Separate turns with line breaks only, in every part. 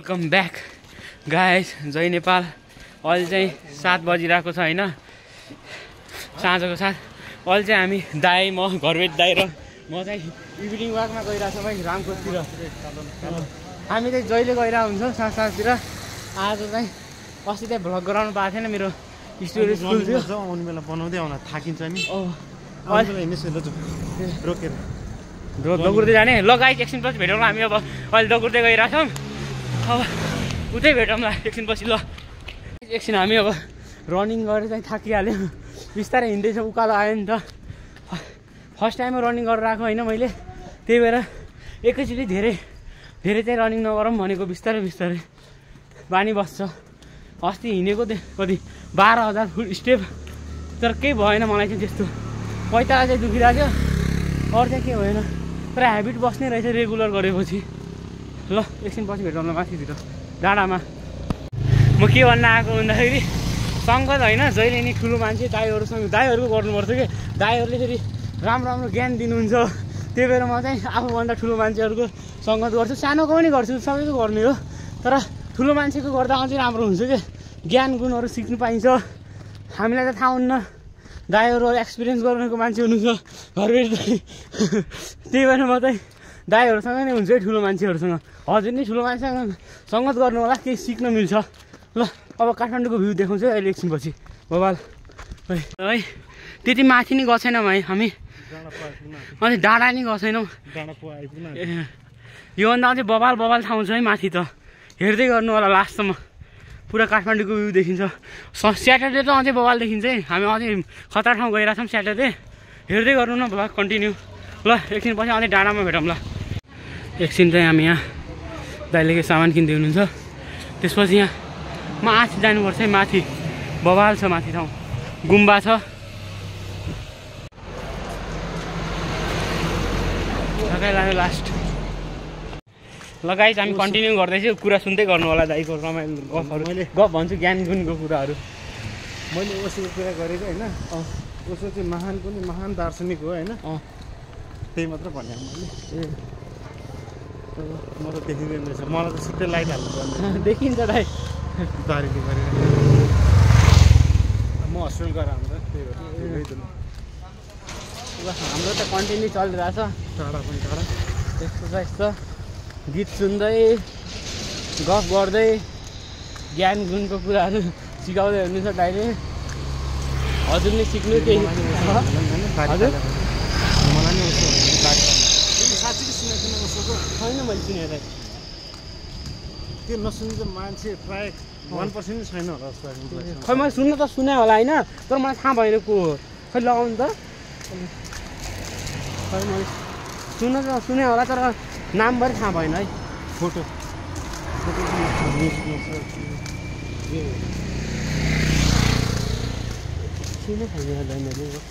Welcome back guys, जय नेपाल। अहिले चाहिँ 7 बजिरहेको छ हैन, साँझको 7। अहिले चाहिँ हामी दाइ, म घरबेट दाइ र म चाहिँ इभिनिङ वाकमा गइरहेको छ भाइ रामकोटतिर। हामी चाहिँ जहिले गइरहेको हुन्छौँ साँझतिर। आज चाहिँ अस्ति चाहिँ भ्लग गराउनु पाएको थिएन, मेरो स्टोरी स्कुल थियो।
आउने बेला बनाउँदै आउन थाकिन्छ नि। रोकेर
दगुर्दै जाने। ल गाइस, एकछिनपछि भेटौँला। हामी अब अहिले दगुर्दै गइरहेछौँ, अब उतै भेटौँला एकछिनपछि। ल एकछिन हामी अब रनिङ गरेर चाहिँ थाकिहाल्यो, बिस्तारै हिँड्दैछ। उकालो आयो नि त, फर्स्ट टाइममा रनिङ गरेर आएको होइन मैले, त्यही भएर एकैचोटि धेरै चाहिँ रनिङ नगरौँ भनेको। बिस्तारै बिस्तारै बानी बस्छ। अस्ति हिँडेको कति 12,000 फुट स्टेप, तर केही भएन मलाई चाहिँ त्यस्तो। पैताला चाहिँ दुखिरहेको थियो, अरू चाहिँ केही भएन। तर ह्याबिट बस्ने रहेछ रेगुलर गरेपछि। ल एकछिनपछि भेटौँला माथितिर डाँडामा। म के भन्न आएको भन्दाखेरि, सङ्गत होइन, जहिले नि ठुलो मान्छे दाइहरूसँग दाइहरूको गर्नुपर्छ कि। दाइहरूले फेरि राम्रो ज्ञान दिनुहुन्छ, त्यही भएर म चाहिँ आफूभन्दा ठुलो मान्छेहरूको सङ्गत गर्छु। सानोको पनि गर्छु, सबैको गर्ने हो, तर ठुलो मान्छेको गर्दा अझै राम्रो हुन्छ कि। ज्ञान गुणहरू सिक्नु पाइन्छ। हामीलाई त थाहा हुन्न, दाइहरू एक्सपिरियन्स गर्नुको मान्छे हुनुहुन्छ घरबेट दाइ। त्यही भएर म चाहिँ दाइहरूसँग नै हुन्छ है, ठुलो मान्छेहरूसँग। हजुर नि ठुलो मान्छेसँग सङ्गत गर्नु होला, केही सिक्न मिल्छ। ल अब काठमाडौँको भ्यू देखाउँछु है अहिले एकछिनपछि। बबाल है, त्यति माथि नि गएको छैनौँ है हामी, अनि डाँडा नि गएको छैनौँ। योभन्दा अझै बबाल ठाउँ छ है माथि त। हेर्दै गर्नु होला लास्टसम्म, पुरा काठमाडौँको भ्यू देखिन्छ। स्याटरडे त अझै बबाल देखिन्छ है। हामी अझै खतरा ठाउँ गइरहेछौँ स्याटरडे। हेर्दै गर्नु न भ्लग कन्टिन्यू। ल एकछिनपछि अझै डाँडामा भेटौँला। एकछिन चाहिँ हामी यहाँ दाइले केही सामान किन्दै हुनुहुन्छ, त्यसपछि यहाँ माथि जानुपर्छ है। माथि बबाल छ, माथि ठाउँ गुम्बा छ। थकाइ लाग्यो लास्ट। ल गाइस, हामी कन्टिन्यू गर्दैछु, कुरा सुन्दै गर्नु होला दाइको रमाइलो गफहरू। मैले गफ भन्छु, ज्ञान गुणको कुराहरू।
मैले ओसोको कुरा गरेको होइन। ओसो चाहिँ महान दार्शनिक हो होइन। त्यही मात्र भने मैले। म त देखिँदैन रहेछ, मलाई त सिधै लाइट हाल्नु पर्ने।
देखिन्छ दाइ,
दारीले गरेर। म हस्पिटल गएर हाम्रो त्यही भएर।
ल हाम्रो त कन्टिन्यू चलिरहेछ।
टाढा पनि टाढा
एक्सर्साइज छ, गीत सुन्दै गफ गर्दै ज्ञान गुणको कुराहरू सिकाउँदै हुनुहुन्छ दाइले। हजुर नि सिक्नु केही। हजुर
मलाई नि उसो साँच्चै सुनेको थिएन उसोको।
छैन मैले सुनेर।
त्यो नसुनेको मान्छे प्रायः 1% नि छैन होला जस्तो लाग्छ।
खै मैले सुन्न त सुने होला होइन, तर मलाई थाहा भएन को हो। खै लगाउनु त, खै मैले सुन्न त सुने होला, तर नामभरि थाहा भएन है।
फोटो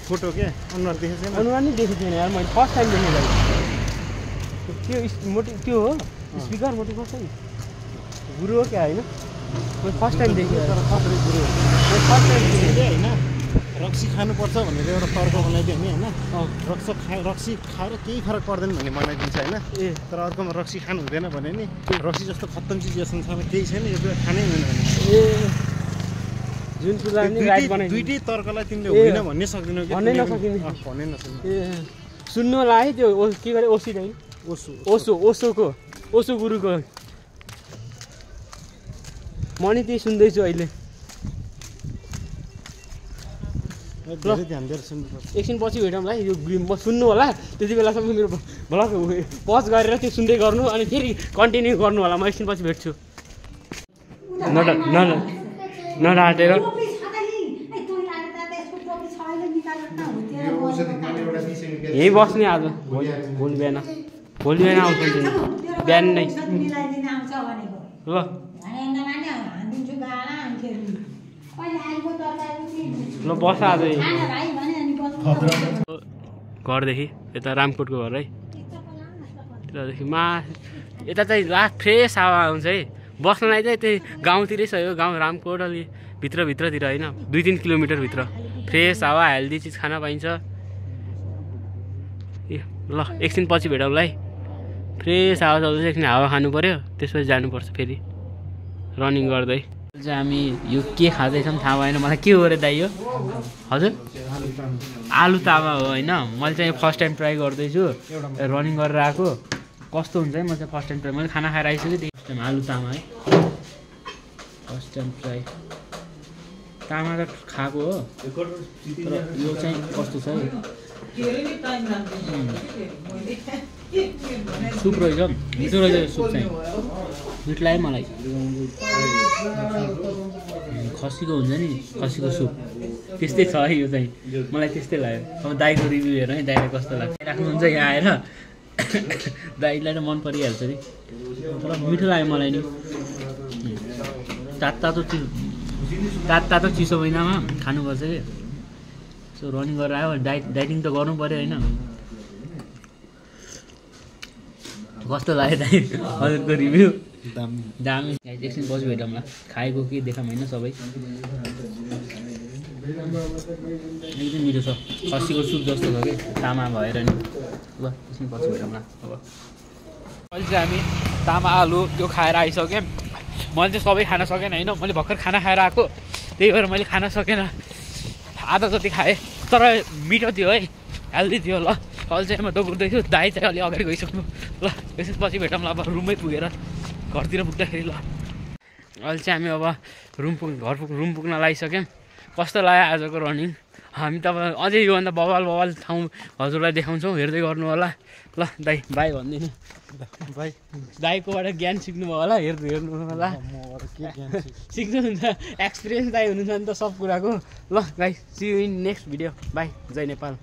फोटो के अनुहार देखेको छैन।
अनुहार नि देखेको थिएन यार, मैले फर्स्ट टाइम देखेँ। त्यो मोटी त्यो हो स्पिकर मोटी पर्छ नि, गुरु हो क्या होइन? मैले फर्स्ट टाइम देखेँ, तर खतरै गुरु हो। मैले फर्स्ट टाइम देखेँ
होइन। रक्सी खानुपर्छ भनेर एउटा तर्क बनाइदियो नि होइन। रक्सी खाएर केही फरक पर्दैन भन्ने बनाइदिन्छ होइन। तर अर्कोमा रक्सी खानु हुँदैन भने नि, रक्सी जस्तो खत्तम चिज यो संसारमा केही छैन, यो कुरा खानै हुँदैन भने।
जुन कुरा नि राइट बनाइ
दुईटै तर्कलाई तिमीले होइन भन्नै सक्दैनौ कि?
भन्नै नसकिने।
भन्नै नसकिने।
सुन्नु होला है, त्यो के गरे ओसी दाइ, ओसो गुरुको। म नि त्यही सुन्दैछु अहिले।
ध्यान दिएर सुन्नुपर्छ।
एकछिन पछि भेटौँला है। यो सुन्नु होला, त्यति बेलासम्म मेरो भ्लग पज गरेर त्यो सुन्दै गर्नु, अनि फेरि कन्टिन्यू गर्नु होला। म एकछिन पछि भेट्छु। नडाँटेर यही बस्ने आज, भोलि बिहान आउँछु बिहान नै। ल ल बस आज घरदेखि यता रामकोटको घर है, त्यतादेखि यता चाहिँ लास्ट फ्रेस हावा आउँछ है। बस्नलाई चाहिँ त्यही गाउँतिरै छ यो गाउँ रामकोट। अलि भित्रतिर होइन, 2-3 किलोमिटरभित्र फ्रेस हावा, हेल्दी चिज खान पाइन्छ। ल एकछिन पछि भेटौँला है। फ्रेस हावा चल्दैछ, एकछिन हावा खानु पऱ्यो, त्यसपछि जानुपर्छ फेरि। रनिङ गर्दै चाहिँ हामी यो के खाँदैछौँ थाहा भएन मलाई। के हो रे दाइ यो? हजुर आलु तामा हो होइन। मैले चाहिँ फर्स्ट टाइम ट्राई गर्दैछु, रनिङ गरेर आएको कस्तो हुन्छ है। म चाहिँ फर्स्ट टाइम ट्राई, मैले खाना खाएर आइसकेँ त्यही टाइम आलु तामा है फर्स्ट टाइम ट्राई। तामा त खाएको हो तर यो चाहिँ कस्तो छ है, सुप रहेछ, मिठो रहेछ सुप चाहिँ, मिठो लाग्यो मलाई। खसीको हुन्छ नि, खसीको सुप त्यस्तै छ है यो चाहिँ, मलाई त्यस्तै लाग्यो। अब दाइको रिभ्यू हेर है, दाइलाई कस्तो लाग्छ राख्नुहुन्छ यहाँ आएर। दाइलाई त मन परिहाल्छ नि, तर मिठो लाग्यो मलाई नि। तातो चिसो महिनामा खानुपर्छ कि। सो रनिङ गरेर आयो, डाइटिङ त गर्नु पऱ्यो होइन। कस्तो लाग्यो दाइ हजुरको रिभ्यू? दामी। एकछिन पछि भेटौँला। खाएको के देखाऊँ होइन सबै एकदम मिठो छ, खसीको सुप जस्तो छ कि तामा भएर नि। ल एकछिन पछि भेटौँला। अब अहिले चाहिँ हामी तामा आलु त्यो खाएर आइसकेँ। मैले चाहिँ सबै खान सकेन होइन, मैले भर्खर खाना खाएर आएको त्यही भएर मैले खान सकेन, आधा जति खाएँ तर मिठो थियो है, हेल्दी थियो। ल अहिले चाहिँ म दौड्दैछु, दाइ चाहिँ अलि अगाडि गइसक्नु। ल यसै पछि भेटौँला अब रुममै पुगेर, घरतिर पुग्दाखेरि। ल अहिले चाहिँ हामी अब रुम पुग्न लागिसक्यौँ। कस्तो लाग्यो आजको रनिङ? हामी तपाईँ अझै योभन्दा बवाल ठाउँ हजुरलाई देखाउँछौँ, हेर्दै गर्नु होला। ल दाइ बाई भनिदिनु।
भाइ
दाइकोबाट ज्ञान सिक्नुभयो होला, हेर्नु होला, सिक्नुहुन्छ। एक्सपिरियन्स दाइ हुनुहुन्छ नि त सब कुराको। ल guys see you in next video. Bye, जय नेपाल।